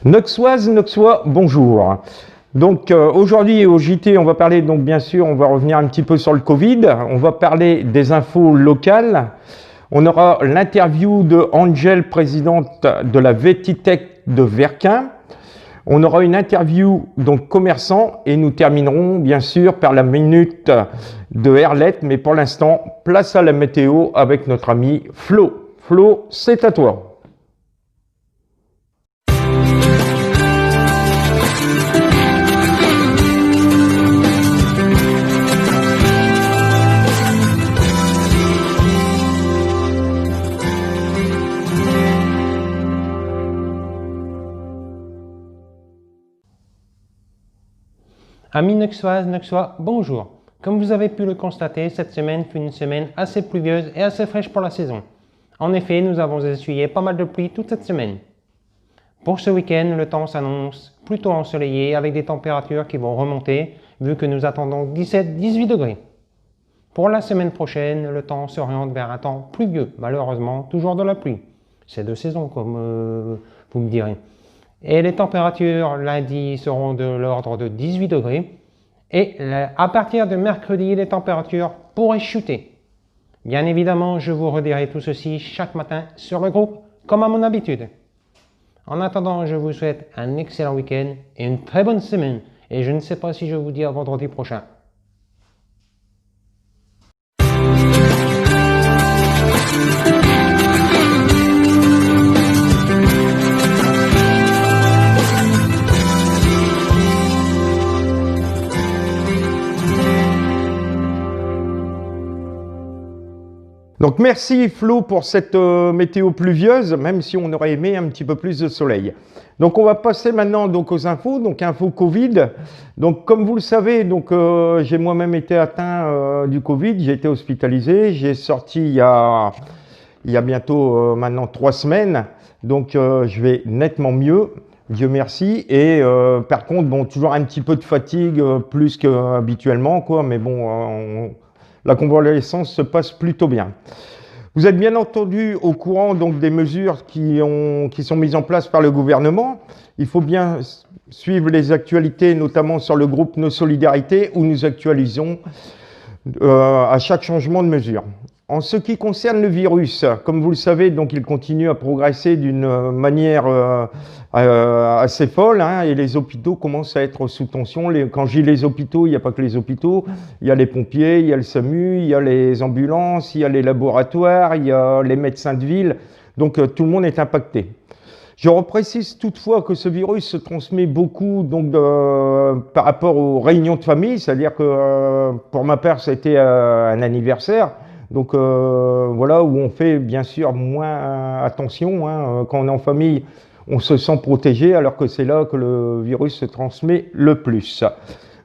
Noxoise, Noxois, bonjour. Donc aujourd'hui au JT, on va parler, donc bien sûr, on va revenir un petit peu sur le Covid, on va parler des infos locales, on aura l'interview de Angel, présidente de la Vetitech de Verquin, on aura une interview donc commerçant et nous terminerons bien sûr par la minute de Herlette, mais pour l'instant, place à la météo avec notre ami Flo. Flo, c'est à toi. Amis Noxoises, Noxois, bonjour. Comme vous avez pu le constater, cette semaine fut une semaine assez pluvieuse et assez fraîche pour la saison. En effet, nous avons essuyé pas mal de pluie toute cette semaine. Pour ce week-end, le temps s'annonce plutôt ensoleillé avec des températures qui vont remonter vu que nous attendons 17-18 degrés. Pour la semaine prochaine, le temps s'oriente vers un temps pluvieux, malheureusement toujours de la pluie. C'est de saison comme vous me direz. Et les températures lundi seront de l'ordre de 18 degrés. Et à partir de mercredi, les températures pourraient chuter. Bien évidemment, je vous redirai tout ceci chaque matin sur le groupe, comme à mon habitude. En attendant, je vous souhaite un excellent week-end et une très bonne semaine. Et je ne sais pas si je vous dis à vendredi prochain. Donc merci Flo pour cette météo pluvieuse, même si on aurait aimé un petit peu plus de soleil. Donc on va passer maintenant donc aux infos, donc info Covid. Donc comme vous le savez, donc j'ai moi-même été atteint du Covid, j'ai été hospitalisé, j'ai sorti il y a bientôt maintenant 3 semaines, donc je vais nettement mieux, Dieu merci. Et par contre, bon, toujours un petit peu de fatigue plus qu'habituellement, quoi, mais bon, la convalescence se passe plutôt bien. Vous êtes bien entendu au courant donc des mesures qui sont mises en place par le gouvernement. Il faut bien suivre les actualités, notamment sur le groupe Nos Solidarités, où nous actualisons à chaque changement de mesure. En ce qui concerne le virus, comme vous le savez, donc il continue à progresser d'une manière assez folle, hein, et les hôpitaux commencent à être sous tension. Quand je dis les hôpitaux, il n'y a pas que les hôpitaux, il y a les pompiers, il y a le SAMU, il y a les ambulances, il y a les laboratoires, il y a les médecins de ville, donc tout le monde est impacté. Je reprécise toutefois que ce virus se transmet beaucoup donc, par rapport aux réunions de famille, c'est-à-dire que pour ma part, ça a été un anniversaire. Donc voilà, où on fait bien sûr moins attention, hein. Quand on est en famille, on se sent protégé, alors que c'est là que le virus se transmet le plus.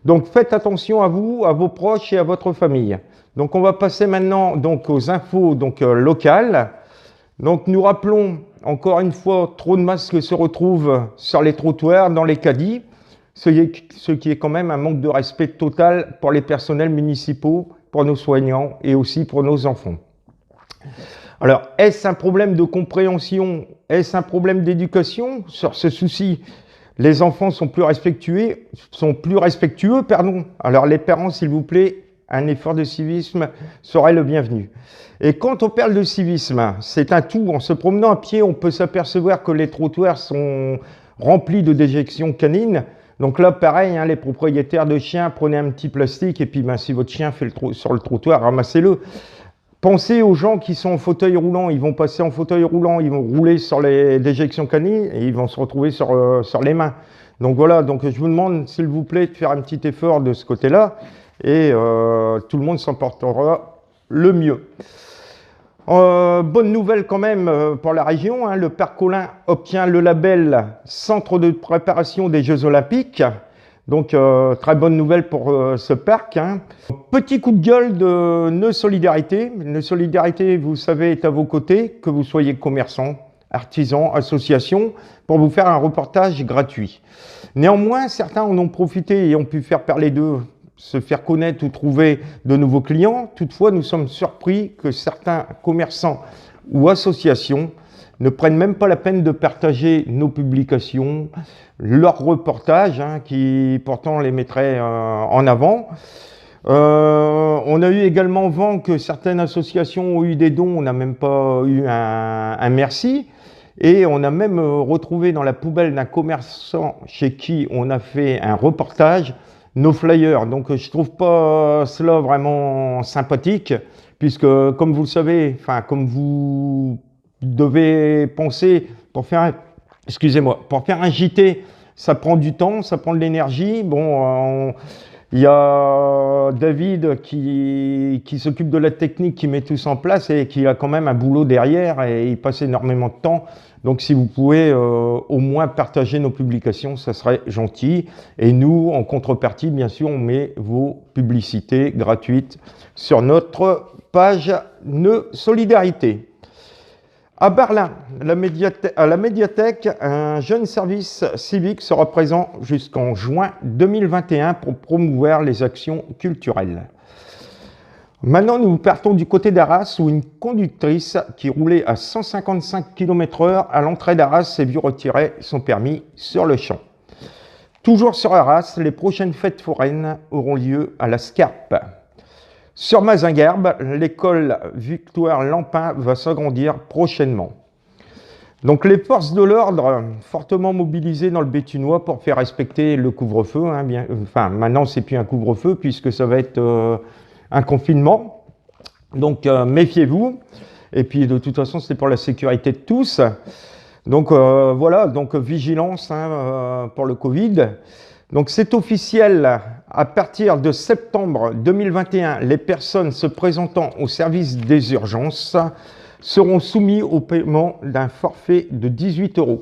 Donc faites attention à vous, à vos proches et à votre famille. Donc on va passer maintenant donc, aux infos donc, locales. Donc nous rappelons encore une fois, trop de masques se retrouvent sur les trottoirs, dans les caddies, ce qui est quand même un manque de respect total pour les personnels municipaux, pour nos soignants et aussi pour nos enfants. Alors, est-ce un problème de compréhension? Est-ce un problème d'éducation? Sur ce souci, les enfants sont plus respectueux, Alors, les parents, s'il vous plaît, un effort de civisme serait le bienvenu. Et quand on parle de civisme, c'est un tout. En se promenant à pied, on peut s'apercevoir que les trottoirs sont remplis de déjections canines. Donc là, pareil, hein, les propriétaires de chiens, prenez un petit plastique et puis ben, si votre chien fait sur le trottoir, ramassez-le. Pensez aux gens qui sont en fauteuil roulant, ils vont passer en fauteuil roulant, ils vont rouler sur les déjections canines et ils vont se retrouver sur les mains. Donc voilà, donc je vous demande s'il vous plaît de faire un petit effort de ce côté-là et tout le monde s'en portera le mieux. Bonne nouvelle quand même pour la région, hein, le Parc Colin obtient le label Centre de préparation des Jeux Olympiques. Donc très bonne nouvelle pour ce parc, hein. Petit coup de gueule de Nos Solidarités. Nos Solidarités, vous savez, est à vos côtés, que vous soyez commerçant, artisan, association, pour vous faire un reportage gratuit. Néanmoins, certains en ont profité et ont pu faire parler d'eux, se faire connaître ou trouver de nouveaux clients. Toutefois, nous sommes surpris que certains commerçants ou associations ne prennent même pas la peine de partager nos publications, leurs reportages, hein, qui pourtant les mettraient en avant. On a eu également vent que certaines associations ont eu des dons, on n'a même pas eu un merci. Et on a même retrouvé dans la poubelle d'un commerçant chez qui on a fait un reportage nos flyers. Donc je trouve pas cela vraiment sympathique, puisque comme vous le savez, enfin comme vous devez penser, pour faire un JT, ça prend du temps, ça prend de l'énergie. Bon, il y a David qui s'occupe de la technique, qui met tout ça en place et qui a quand même un boulot derrière et il passe énormément de temps. Donc si vous pouvez au moins partager nos publications, ça serait gentil. Et nous, en contrepartie, bien sûr, on met vos publicités gratuites sur notre page de solidarité. À Berlin, à la médiathèque, un jeune service civique sera présent jusqu'en juin 2021 pour promouvoir les actions culturelles. Maintenant, nous partons du côté d'Arras où une conductrice qui roulait à 155 km/h à l'entrée d'Arras s'est vue retirer son permis sur le champ. Toujours sur Arras, les prochaines fêtes foraines auront lieu à la Scarpe. Sur Mazingerbe, l'école Victoire Lampin va s'agrandir prochainement. Donc les forces de l'ordre fortement mobilisées dans le Béthunois pour faire respecter le couvre-feu. Hein, maintenant, c'est plus un couvre-feu puisque ça va être un confinement. Donc méfiez-vous. Et puis de toute façon, c'est pour la sécurité de tous. Donc voilà, donc vigilance pour le Covid. Donc c'est officiel, à partir de septembre 2021, les personnes se présentant au service des urgences seront soumis au paiement d'un forfait de 18 €.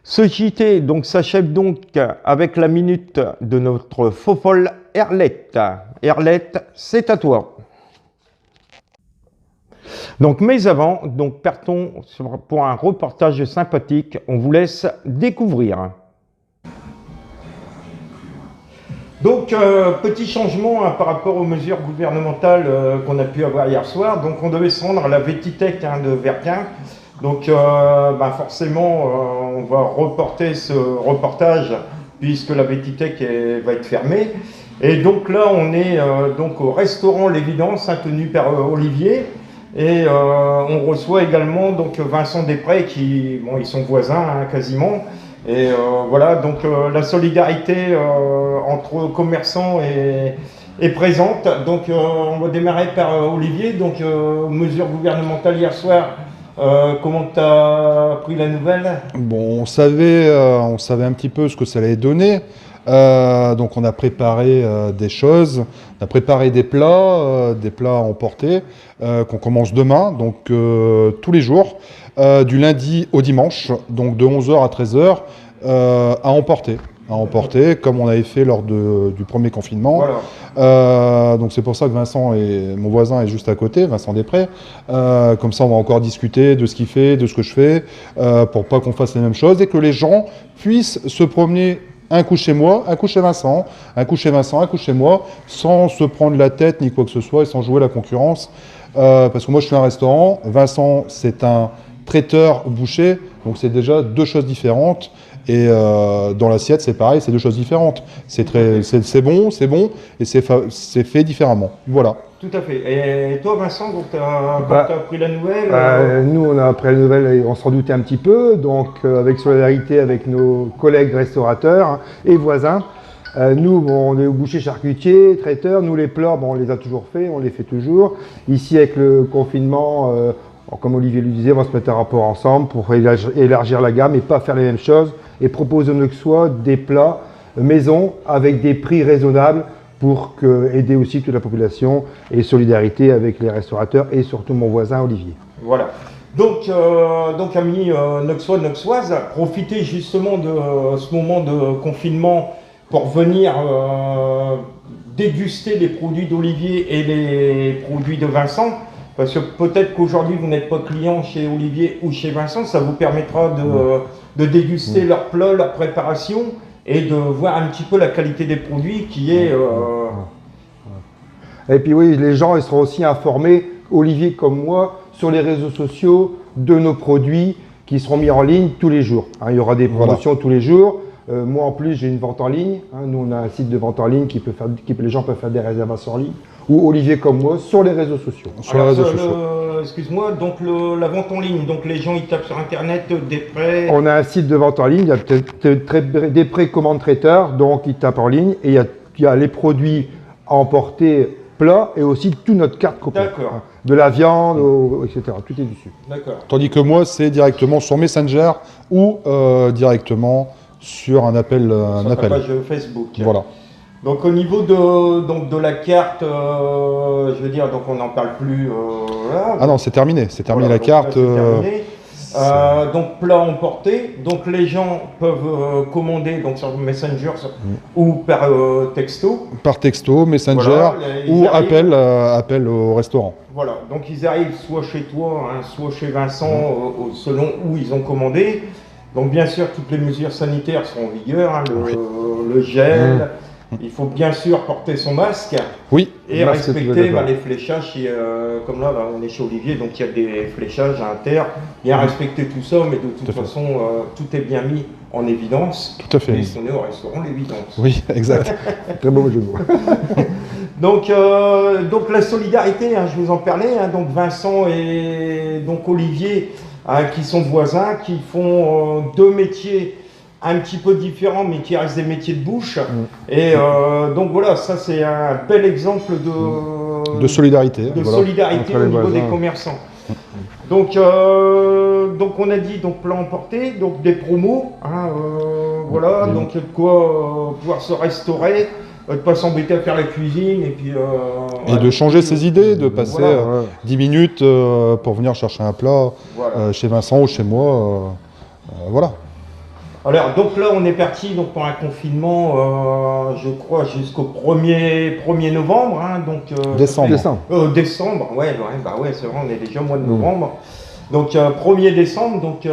Ce JT s'achève donc avec la minute de notre faux folle Erlette. Erlette, c'est à toi. Donc, mais avant, partons pour un reportage sympathique. On vous laisse découvrir. Donc, petit changement par rapport aux mesures gouvernementales qu'on a pu avoir hier soir. Donc, on devait se rendre à la Vétitech de Verquin. Donc, forcément, on va reporter ce reportage puisque la Vétitech va être fermée. Et donc là, on est au restaurant L'Évidence, tenu par Olivier. Et on reçoit également Vincent Després, qui, ils sont voisins quasiment. Et voilà, donc la solidarité entre commerçants est présente. Donc on va démarrer par Olivier. Donc mesures gouvernementales hier soir, comment tu as pris la nouvelle? Bon, on savait un petit peu ce que ça allait donner. Donc on a préparé des choses, on a préparé des plats à emporter qu'on commence demain, donc tous les jours, du lundi au dimanche, donc de 11 h à 13 h à emporter comme on avait fait lors du premier confinement. Voilà. Donc c'est pour ça que mon voisin est juste à côté, Vincent Després. Comme ça on va encore discuter de ce qu'il fait, de ce que je fais, pour pas qu'on fasse les mêmes choses et que les gens puissent se promener un coup chez moi, un coup chez Vincent, un coup chez Vincent, un coup chez moi, sans se prendre la tête ni quoi que ce soit et sans jouer la concurrence. Parce que moi je suis un restaurant, Vincent c'est un traiteur boucher, donc c'est déjà deux choses différentes. Et dans l'assiette c'est pareil, c'est deux choses différentes. C'est bon et c'est fait différemment. Voilà. Tout à fait. Et toi Vincent, tu as appris la nouvelle Nous on a appris la nouvelle et on s'en doutait un petit peu, donc avec solidarité avec nos collègues restaurateurs et voisins. Nous on est bouchers charcutiers, traiteurs, nous les plats on les a toujours fait, on les fait toujours. Ici avec le confinement, comme Olivier le disait, on va se mettre un rapport ensemble pour élargir la gamme et pas faire les mêmes choses et proposer que ce soit des plats maison avec des prix raisonnables pour aider aussi toute la population et solidarité avec les restaurateurs et surtout mon voisin Olivier. Voilà. Donc amis Noxoises, profitez justement de ce moment de confinement pour venir déguster les produits d'Olivier et les produits de Vincent. Parce que peut-être qu'aujourd'hui vous n'êtes pas client chez Olivier ou chez Vincent, ça vous permettra de déguster leurs plats, leur préparation et de voir un petit peu la qualité des produits qui est... Et puis oui, les gens ils seront aussi informés, Olivier comme moi, sur les réseaux sociaux de nos produits qui seront mis en ligne tous les jours. Hein, il y aura des promotions tous les jours. Moi, en plus, j'ai une vente en ligne. Hein, nous, on a un site de vente en ligne les gens peuvent faire des réservations en ligne. Ou Olivier comme moi, sur les réseaux sociaux. Sur les réseaux sociaux. Excuse-moi, donc la vente en ligne, donc les gens ils tapent sur internet des prêts. On a un site de vente en ligne, il y a peut-être des précommandes traiteurs, donc ils tapent en ligne et il y a les produits à emporter plats et aussi toute notre carte complète. D'accord. De la viande, etc. Tout est dessus. D'accord. Tandis que moi, c'est directement sur Messenger ou directement sur un appel. Sur ta page Facebook. Voilà. Donc au niveau de la carte, je veux dire, donc on n'en parle plus. Là. Ah non, c'est terminé. C'est terminé Voilà, la carte. là, c'est terminé. Donc plat emporté, donc les gens peuvent commander donc sur Messenger ou par texto. Par texto, Messenger Voilà, ou appel au restaurant. Voilà, donc ils arrivent soit chez toi, hein, soit chez Vincent, selon où ils ont commandé. Donc bien sûr, toutes les mesures sanitaires sont en vigueur, hein, le gel. Il faut bien sûr porter son masque Oui. et respecter les fléchages. Comme là, on est chez Olivier, donc il y a des fléchages à inter. Bien respecter tout ça, mais de toute façon, tout est bien mis en évidence. Tout à fait. Et si on est au restaurant, l'évidence. Oui, exact. Très beau jeu de mots. Donc la solidarité, hein, je vous en parlais, hein, donc Vincent et donc Olivier, hein, qui sont voisins, qui font deux métiers un petit peu différents, mais qui restent des métiers de bouche. Et donc voilà, ça c'est un bel exemple de solidarité. De solidarité au niveau des commerçants. Donc on a dit donc plat emporté, donc des promos, hein, voilà, donc de quoi pouvoir se restaurer. De pas s'embêter à faire la cuisine et puis et de changer ses idées, de passer 10 minutes pour venir chercher un plat chez Vincent ou chez moi, voilà. Alors donc là on est parti donc pour un confinement je crois jusqu'au 1er novembre, hein, donc décembre, ouais c'est vrai, on est déjà au mois de novembre. Donc 1er décembre, donc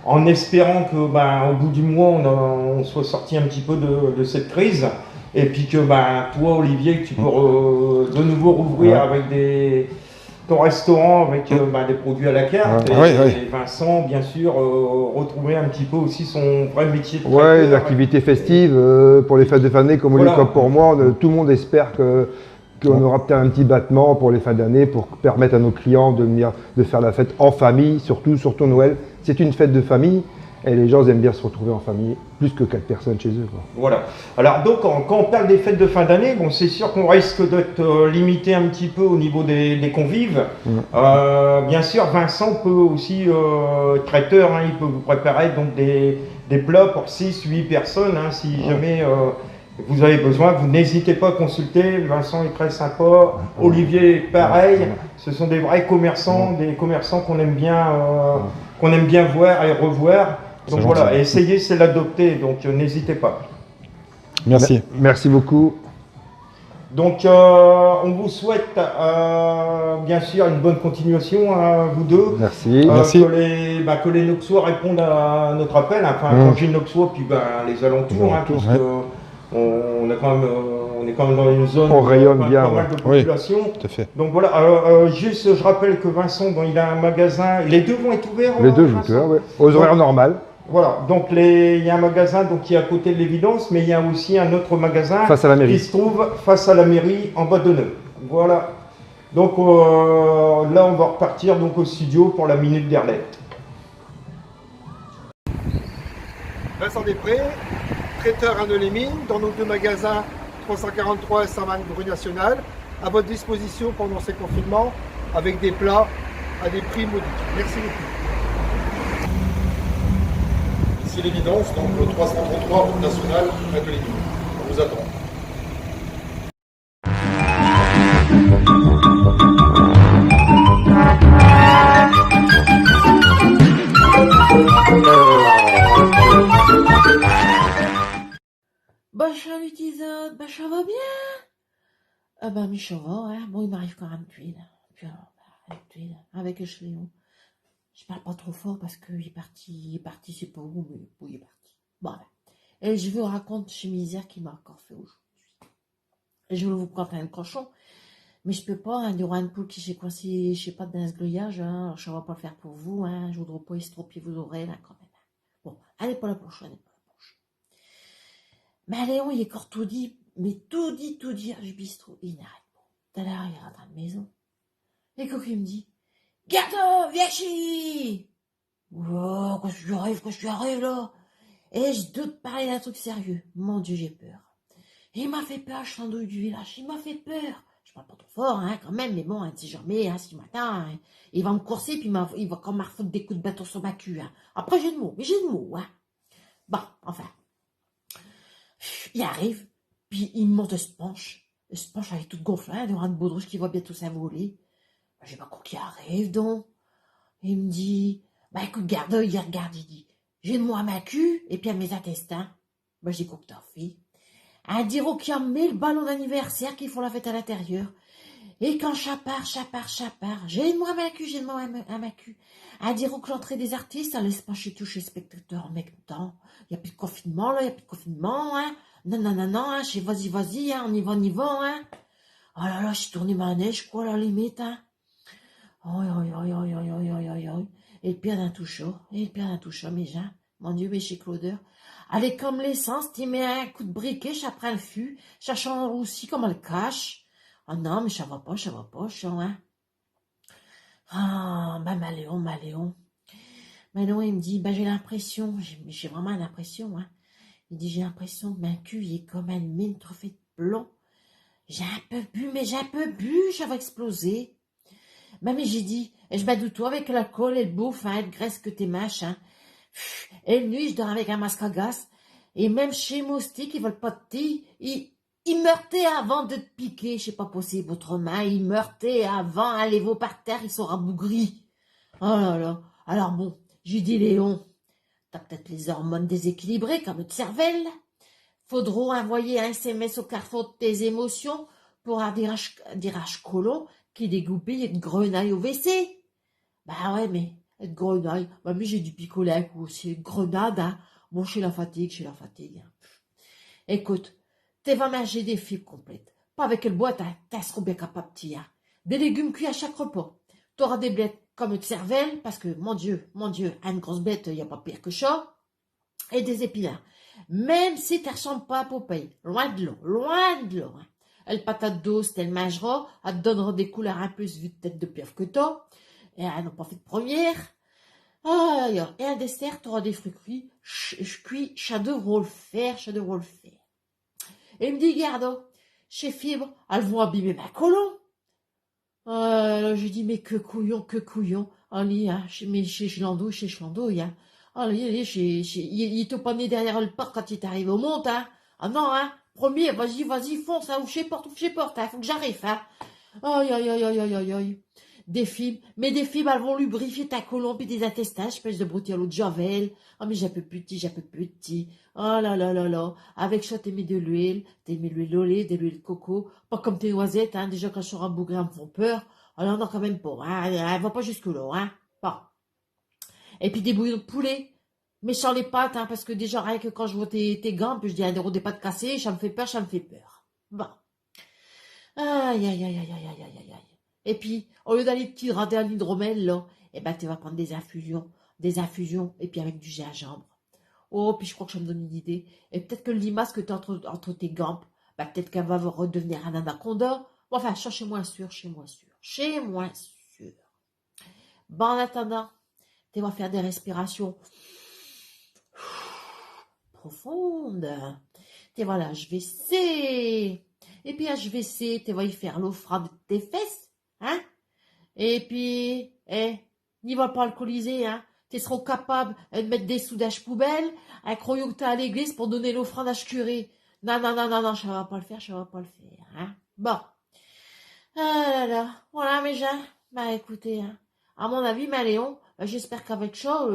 en espérant que au bout du mois on soit sorti un petit peu de cette crise et puis que toi Olivier que tu peux de nouveau rouvrir avec ton restaurant avec des produits à la carte et Vincent bien sûr retrouver un petit peu aussi son vrai métier de traiteur. Ouais, l'activité festive pour les fêtes de fin d'année comme Olivier comme pour moi, tout le monde espère qu'on aura peut-être un petit battement pour les fins d'année pour permettre à nos clients de venir de faire la fête en famille, surtout Noël. C'est une fête de famille et les gens aiment bien se retrouver en famille, plus que 4 personnes chez eux. Voilà. Alors donc quand on parle des fêtes de fin d'année, bon c'est sûr qu'on risque d'être limité un petit peu au niveau des convives. Bien sûr, Vincent peut aussi, traiteur, hein, il peut vous préparer donc des plats pour 6-8 personnes, hein, si jamais vous avez besoin, vous n'hésitez pas à consulter, Vincent est très sympa, Olivier pareil, ce sont des vrais commerçants, des commerçants qu'on aime bien voir et revoir. Donc voilà, essayez, c'est l'adopter, donc n'hésitez pas. Merci. Merci beaucoup. Donc on vous souhaite bien sûr une bonne continuation à vous deux. Merci. Merci. Que les Noxois répondent à notre appel, enfin quand j'ai Noxois, puis les alentours, hein, puisque on est quand même dans une zone on rayonne bien, pas mal de population. Oui, tout à fait. Donc voilà, juste je rappelle que Vincent, il a un magasin, les deux vont être ouverts. Les deux vont être ouverts, aux horaires normales. Voilà, donc il y a un magasin donc, qui est à côté de l'Évidence, mais il y a aussi un autre magasin face à la mairie. Qui se trouve face à la mairie en bas de Neu. Voilà. Donc là, on va repartir donc, au studio pour la Minute d'Erlette. Vincent Després, traiteur à Neu-les-Mines, dans nos deux magasins 343 et 120 rue Nationale, à votre disposition pendant ces confinements, avec des plats à des prix modiques. Merci beaucoup. Ici l'Évidence, donc le 333 route nationale, près de l'Évidence. On vous attend. Salut Tizotte, ça va bien? Ah mais ça va, hein. Bon, il m'arrive quand même tuile. Puis alors, avec tuile, avec Echléon. Je parle pas trop fort parce qu'il est parti, c'est pas où, mais bon, il est parti. Bon, et je vous raconte chez Misère qui m'a encore fait aujourd'hui. Et je vais vous prendre un cochon. Mais je peux pas, hein, il y aura une poule qui s'est coincée, je sais pas, dans ce grillage, hein, alors je ne vais pas le faire pour vous, hein, je voudrais pas estropier vos oreilles, là, quand même. Bon, allez pas la prochaine, allez pas la prochaine. Mais Léon, il est encore tout dit, mais tout dit, du bistrot, il n'arrête pas. T'as l'arrière de la maison. Et quand il me dit, Garde, viens ici! Oh, quoi je lui arrive, là? Et je doute parler d'un truc sérieux. Mon Dieu, j'ai peur. Il m'a fait peur, Chandouille du village, il m'a fait peur. Je parle pas trop fort, hein, quand même, mais bon, hein, si jamais, hein, si matin, hein, il va me courser, puis il va quand même foutre des coups de bâton sur ma cul, hein. Après, j'ai de mots, hein. Bon, enfin. Il arrive, puis il me monte, il se penche avec toute gonflée, hein, devant une baudruche qui va bientôt s'envoler. J'ai pas quoi qui arrive, donc. Il me dit, bah écoute, garde, il regarde, il dit, j'ai de moi à ma cul, et puis à mes intestins. Bah j'ai quoi que t'en fais. Un dire qui a mis le ballon d'anniversaire qui font la fête à l'intérieur. Et quand chapard, j'ai de moi à ma cul, j'ai de moi à ma cul. Un dire que l'entrée des artistes, ça laisse pas chez tous les spectateurs en même temps. Il y a plus de confinement, là, il y a plus de confinement, hein. Non, hein, vas-y, hein, on y va, hein. Oh là là, j'ai tourné ma neige, quoi, la limite, hein. Oi. Et le pire d'un tout chaud, mes gens. Mon Dieu, mais chez Claudeur. Allez, comme l'essence, tu mets un coup de briquet, après le fût, cherchant aussi comme on le cache. Oh non, mais ça va pas, hein. Ah, bah, Maléon. Maléon, il me dit, bah, j'ai l'impression, j'ai vraiment l'impression, hein. Il dit, j'ai l'impression que ma cul, il est comme une mine trop faite de plomb. J'ai un peu bu, ça va exploser. Mais j'ai dit, je m'adoute-toi avec l'alcool et le bouffe, hein, et le graisse que t'es mâches, hein. Et la nuit, je dors avec un masque à gaz. Et même chez Moustique, ils veulent pas de thé. Ils meurtaient avant de te piquer. Je sais pas possible autrement. Ils meurtaient avant. Allez-vous par terre, ils sont rabougris. Oh là là. Alors bon, j'ai dit, Léon, t'as peut-être les hormones déséquilibrées comme notre cervelle. Faudra envoyer un SMS au carrefour de tes émotions pour un dirage colon qui dégoupille une grenaille au WC. Bah ouais, mais une grenaille, bah mais j'ai du picoler un coup aussi, une grenade, hein. Bon, chez la fatigue, hein. Écoute, t'es va manger des fibres complètes. Pas avec le boîte, hein, t'es trop bien capable, hein. Des légumes cuits à chaque repas. T'auras des blettes comme une cervelle, parce que, mon Dieu, une grosse bête, y a pas pire que ça. Et des épinards. Même si tu ressembles pas à Popeye, loin de l'eau, hein. Elle patate douce, elle mangera, elle te donnera des couleurs un peu vu de tête de pieuvre que toi. Et elle n'a pas fait de première. Ah, et un dessert, tu auras des fruits cuits, chef-d'œuvre le faire. Et il me dit, garde, chez Fibre, elles vont abîmer ma colon. Je dis, mais que couillon. Allez, hein, chez Schlandou, hein. Allez, il t'a pas né derrière le parc quand il est arrivé au monde, hein. Ah non, hein. Premier, vas-y, fonce, hein, ouvre chez porte, hein. Faut que j'arrive, hein. Aïe. Des fibres, elles vont lubrifier ta colombe et des intestins, espèce de broutilles à l'eau de javel. Oh, mais j'ai un peu petit. Oh là. Avec ça, t'es mis de l'huile, d'olive, de l'huile de coco. Pas comme tes noisettes, hein. Déjà, quand je sors un bougre, elles me font peur. Alors, non, quand même pas, hein. Elle va pas jusque-là, hein. Bon. Et puis, des bouillons de poulet. Mais sans les pâtes, hein, parce que déjà, rien que quand je vois tes gants, puis je dis, des pâtes cassées, ça me fait peur. Bon. Aïe. Et puis, au lieu d'aller te rater un hydromel, là, eh ben, tu vas prendre des infusions, et puis avec du gingembre. Oh, puis je crois que ça me donne une idée. Et peut-être que le limace que tu as entre tes gambes, bah, peut-être qu'elle va redevenir un anaconda. Bon, enfin, chez moi sûr. Bon, en attendant, tu vas faire des respirations profondes. Tu vas là, HVC. Et puis HVC, tu vas y faire l'offrande de tes fesses. Hein? Et puis, n'y va pas alcooliser, hein? Tu seras capable de mettre des soudages poubelles, un croyant que t'es à l'église pour donner l'offrande à ce curé. Non, ça va pas le faire, hein? Bon. Ah là, voilà mes gens. Bah écoutez, hein. À mon avis, Maléon, j'espère qu'avec ça,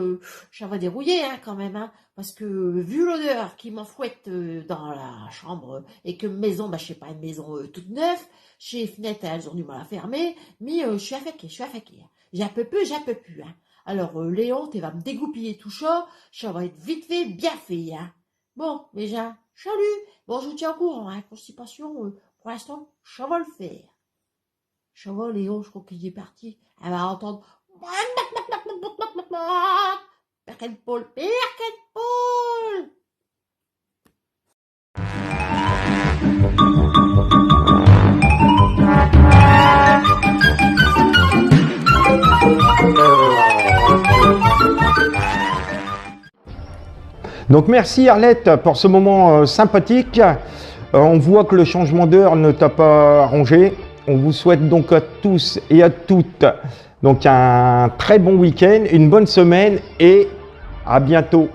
ça va dérouiller, hein, quand même, hein. Parce que, vu l'odeur qui m'enfouette dans la chambre, et que maison, bah je sais pas, une maison toute neuve, chez les fenêtres, elles ont du mal à fermer, mais je suis affectée. J'en peux plus, hein. Alors, Léon, tu vas me dégoupiller tout ça va être vite fait, bien fait, hein. Bon, mes gens, salut. Bon, je vous tiens au courant, hein. Constipation, pour l'instant, ça va le faire. Chauveau, Léon, je crois qu'il est parti. Elle va entendre. Perquet de poule, perquet de poule. Donc merci Arlette pour ce moment sympathique. On voit que le changement d'heure ne t'a pas arrangé. On vous souhaite donc à tous et à toutes donc un très bon week-end, une bonne semaine et à bientôt.